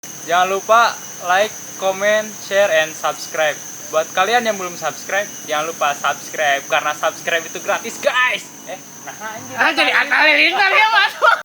Jangan lupa like, comment, share, and subscribe. Buat kalian yang belum subscribe, jangan lupa subscribe karena subscribe itu gratis, guys. Jadi akalin kalian masuk.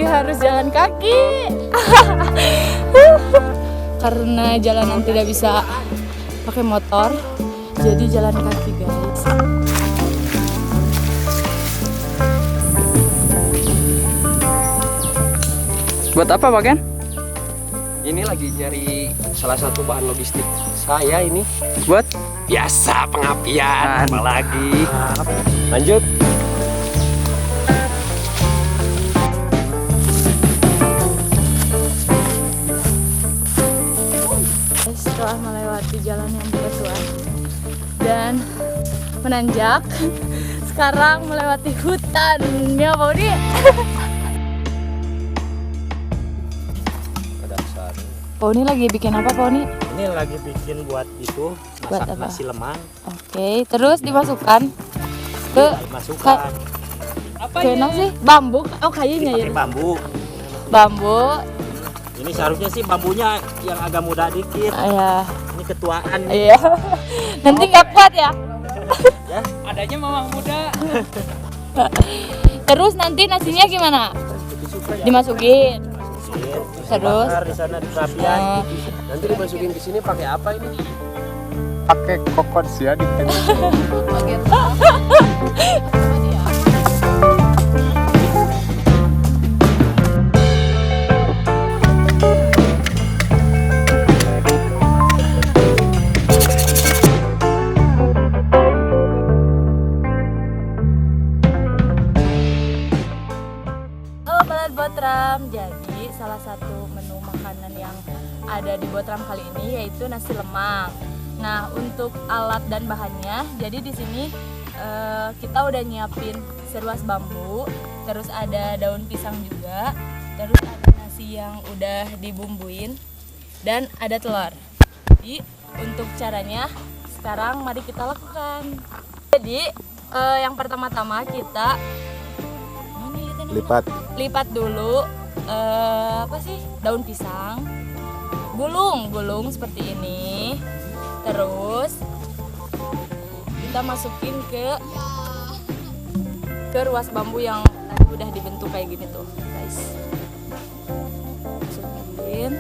Harus jalan kaki karena jalanan tidak bisa pakai motor, jadi jalan kaki, guys. Buat apa, Pak Ken? Ini lagi nyari salah satu bahan logistik saya ini. Buat Biasa pengapian, apalagi. Lanjut. Setelah melewati jalan yang bebatuan dan menanjak, sekarang melewati hutan. Ya, Pak Udi. Pak Uni lagi bikin apa, Pak Uni? Ini lagi bikin buat itu, Buat masak apa? nasi lemang. Oke, terus dimasukkan ke Masukkan ke nasi bambu. Oh, kayunya ya. pakai bambu. Bambu. Ini seharusnya sih bambunya yang agak muda dikit. Ya. Ini ketuaan. Iya. Nanti nggak kuat ya. Ya, adanya mamang muda. Terus nanti nasinya gimana? Dimasukin. Terus? Bakar di sana di perapian. Nanti dimasukin ke sini pakai apa ini? Pakai kokot ya di Halo Pelet Botram, jadi salah satu menu makanan yang ada di Botram kali ini yaitu nasi lemang. Nah, untuk alat dan bahannya, jadi di sini kita udah nyiapin seruas bambu, terus ada daun pisang juga, terus ada nasi yang udah dibumbuin, dan ada telur. Jadi untuk caranya sekarang mari kita lakukan. Jadi yang pertama-tama kita lipat dulu daun pisang, gulung seperti ini, terus kita masukin ke ruas bambu yang tadi udah dibentuk kayak gini tuh, guys. Masukin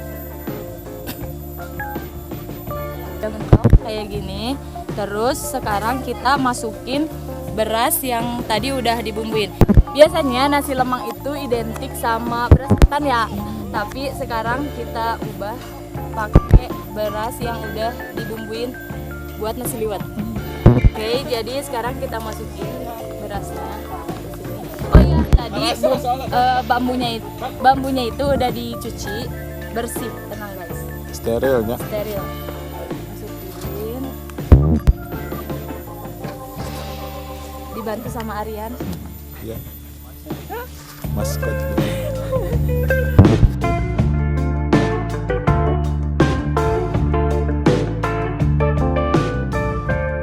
udah bentuk kayak gini. Terus sekarang kita masukin beras yang tadi udah dibumbuin. Biasanya nasi lemang itu identik sama beras ketan ya, tapi sekarang kita ubah pakai beras yang udah dibumbuin buat nasi liwet. Oke, jadi sekarang kita masukin berasnya ke sini. Oh iya, tadi bambunya itu udah dicuci bersih, tenang guys. sterilnya. Steril. Masukin. Dibantu sama Aryan. Ya. Maskot.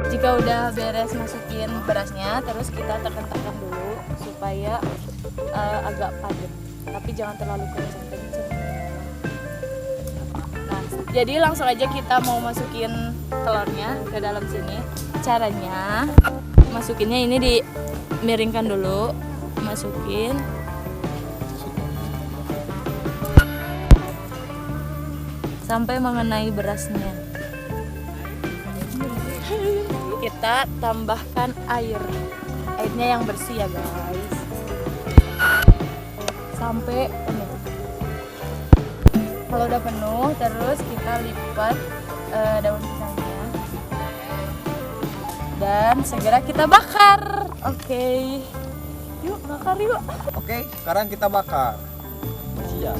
Jika udah beres masukin berasnya, terus kita tekan-tekan dulu supaya agak padat, tapi jangan terlalu kenceng. Nah, jadi langsung aja kita mau masukin telurnya ke dalam sini. Caranya masukinnya ini dimiringkan dulu, masukin. Sampai mengenai berasnya. Kita tambahkan airnya yang bersih ya guys, sampai penuh. Kalau udah penuh, terus kita lipat daun pisangnya dan segera kita bakar. Oke. Yuk, bakar yuk. Oke, sekarang kita bakar. Siap.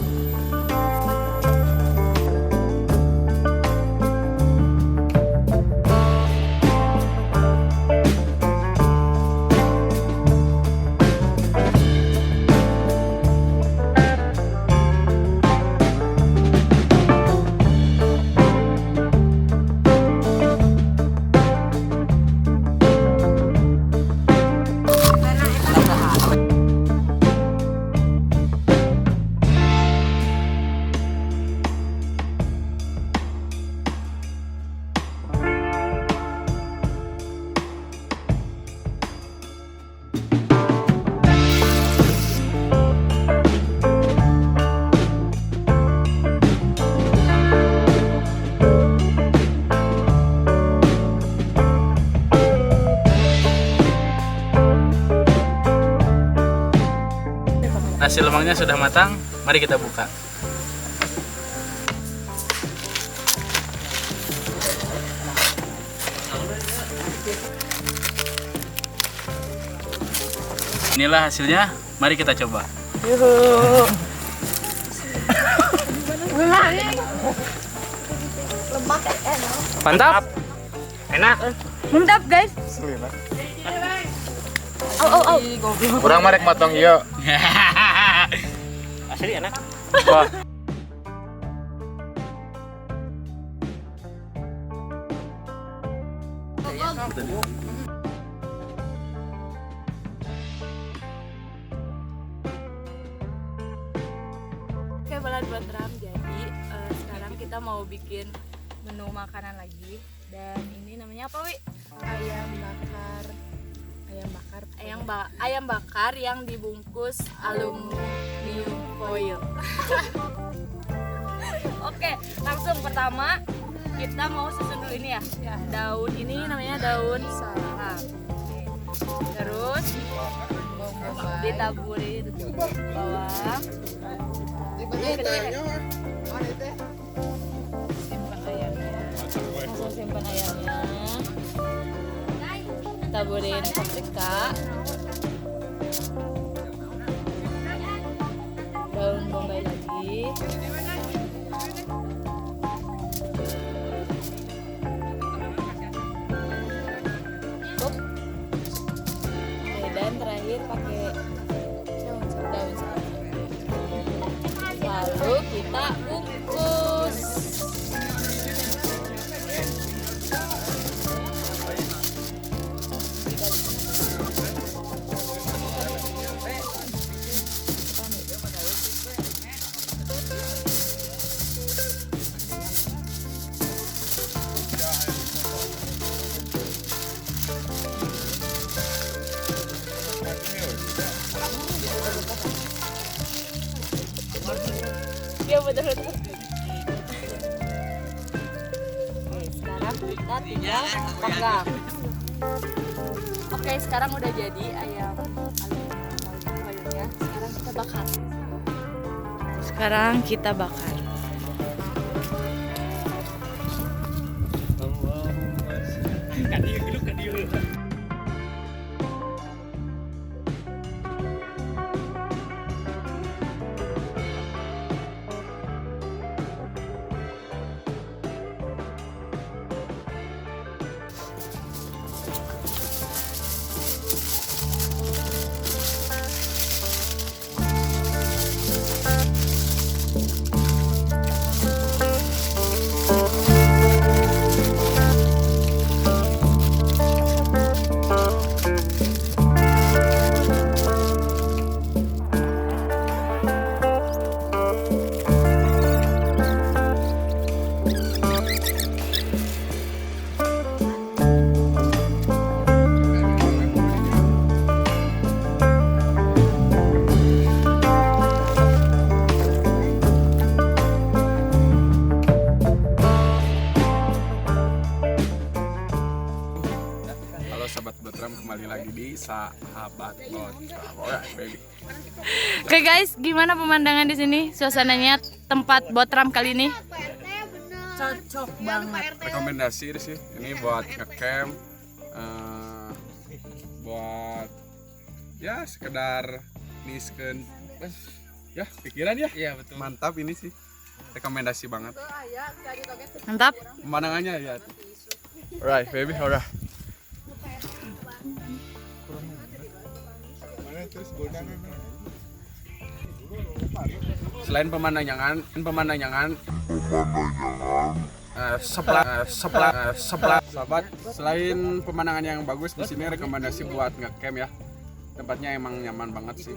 Nasi lemangnya sudah matang, mari kita buka. Inilah hasilnya, mari kita coba. Mantap. Enak. Mantap, guys. Selina. Au. Kurang marek motong yuk. Asli enak. Wah. Oke, Balad Botram. Jadi sekarang kita mau bikin menu makanan lagi. Dan ini namanya apa, Wi? Ayam bakar yang dibungkus aluminium foil. Oke, langsung pertama kita mau susun dulu ini ya. Daun ini namanya daun salam. Terus ditaburin bawang. Simpan ayamnya. Langsung simpan ayamnya. Taburin paprika, daun bombay lagi, oke, dan terakhir pakai daun salam. Lalu kita bungkus. Iya betul. Oke, sekarang kita tinggal panggang. Oke, sekarang udah jadi ayam foilnya. Sekarang kita bakar. kembali lagi di Sahabat Botram. Alright, baby. Oke guys, gimana pemandangan di sini? Suasananya tempat Botram kali ini? Cocok banget. Rekomendasi sih, ini buat ngecamp, buat Ya sekedar niskeun ya pikiran ya. Iya betul. Mantap ini sih. Rekomendasi banget. Mantap. Pemandangannya ya. Alright, baby, alright. Selain pemandangan, seplak, sahabat. Selain pemandangan yang bagus, di sini rekomendasi buat ngecamp ya. Tempatnya emang nyaman banget sih.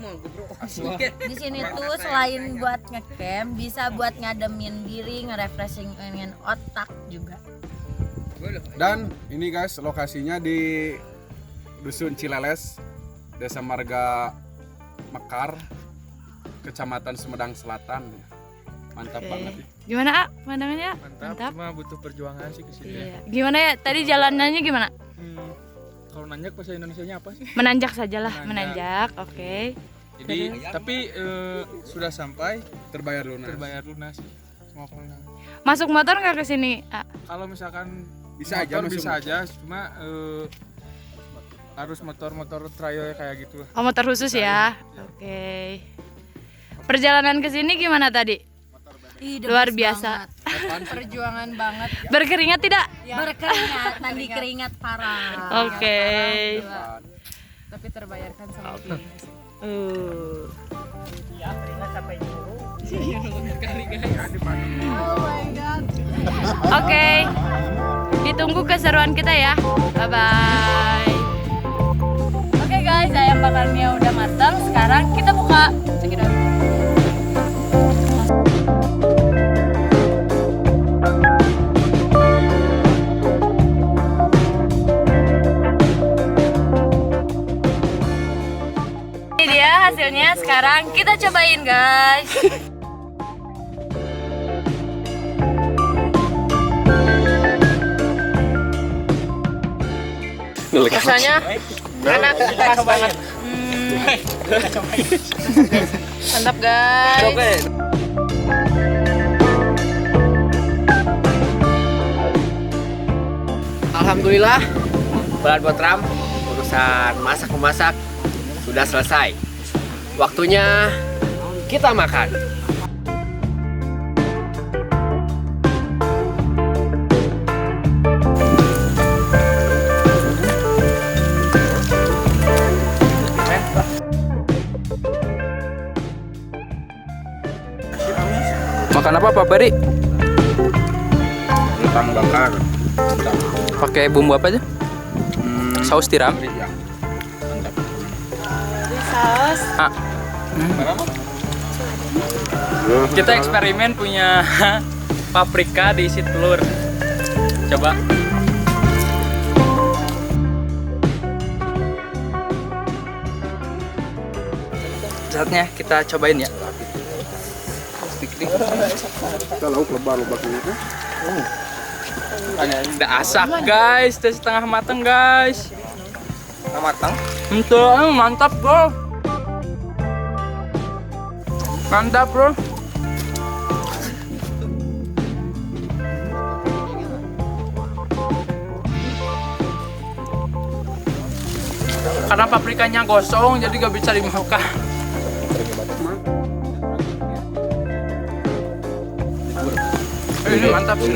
Asli. Di sini tuh selain buat ngecamp, bisa buat ngademin diri, nge-refreshingin otak juga. Dan ini guys, lokasinya di Dusun Cileles, Desa Marga Mekar, Kecamatan Sumedang Selatan. Mantap banget nih. Gimana, A? Pandangannya? Mantap. Cuma butuh perjuangan sih kesini. Iya. Gimana ya? Tadi jalanannya gimana? Kalau nanjak bahasa Indonesianya apa sih? Menanjak sajalah, menanjak. Oke. Jadi tapi sudah sampai Terbayar lunas. lunas semua pemenang. Masuk motor nggak ke sini? A? Kalau misalkan Bisa aja motor masuk bisa aja, cuma harus motor trail kayak gitu lah. Oh, motor khusus ya. Oke. Perjalanan ke sini gimana tadi? Luar biasa. Perjuangan banget. Berkeringat tidak? Berkeringat, nanti keringat parah. Oke. Tapi terbayarkan sama feelingnya sih. Oke. Ditunggu keseruan kita ya. Bye bye. Oke guys, ayam bakarnya udah matang. Sekarang kita buka cekidot. Ini dia hasilnya. Sekarang kita cobain guys. Rasanya enak, pas banget. Mantap guys. Alhamdulillah, Balan Botram, urusan masak-memasak sudah selesai. Waktunya kita makan. Makan apa Pak Bari? Kentang bakar. Pakai bumbu apa aja? Saus tiram. Ya. Mantap. Saus. Kita eksperimen punya paprika diisi telur. Coba. Saatnya kita cobain ya. Kalau lebar-lebar ini. Udah asak guys, udah setengah matang guys. Setengah matang. Mantap bro. Mantap bro. Karena paprikanya gosong jadi gak bisa dimakan. Ini mantap sih.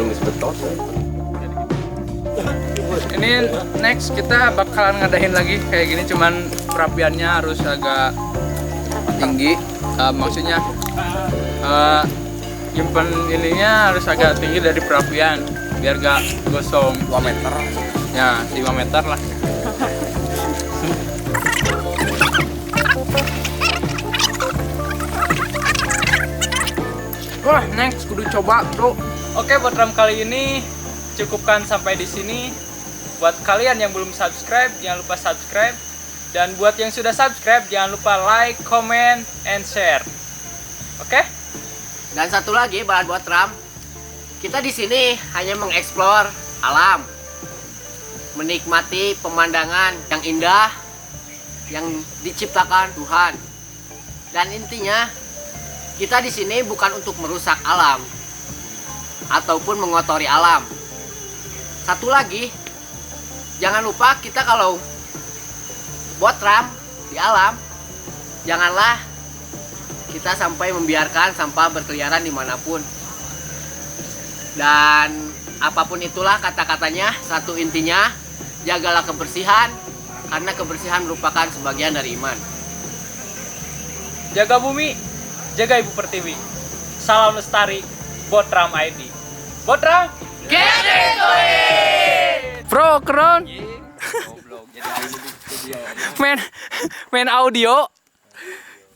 Ini next kita bakalan ngadain lagi kayak gini, cuman perapiannya harus agak tinggi. Maksudnya nyimpen ininya harus agak tinggi dari perapian biar gak gosong. 2 meter. Ya 5 meter lah. Wah, next kudu coba, bro. Oke, buat ram kali ini cukupkan sampai di sini. Buat kalian yang belum subscribe, jangan lupa subscribe. Dan buat yang sudah subscribe, jangan lupa like, comment, and share. Oke? Dan satu lagi, Balan Botram, kita di sini hanya mengeksplor alam, menikmati pemandangan yang indah yang diciptakan Tuhan. Dan intinya, kita di sini bukan untuk merusak alam ataupun mengotori alam. Satu lagi, jangan lupa kita kalau Botram di alam, janganlah kita sampai membiarkan sampah berkeliaran dimanapun. Dan apapun itulah kata-katanya, satu intinya, jagalah kebersihan, karena kebersihan merupakan sebagian dari iman. Jaga bumi, jaga Ibu Pertiwi. Salam lestari, Botram ID. Botram, get into it! Bro, keren. main audio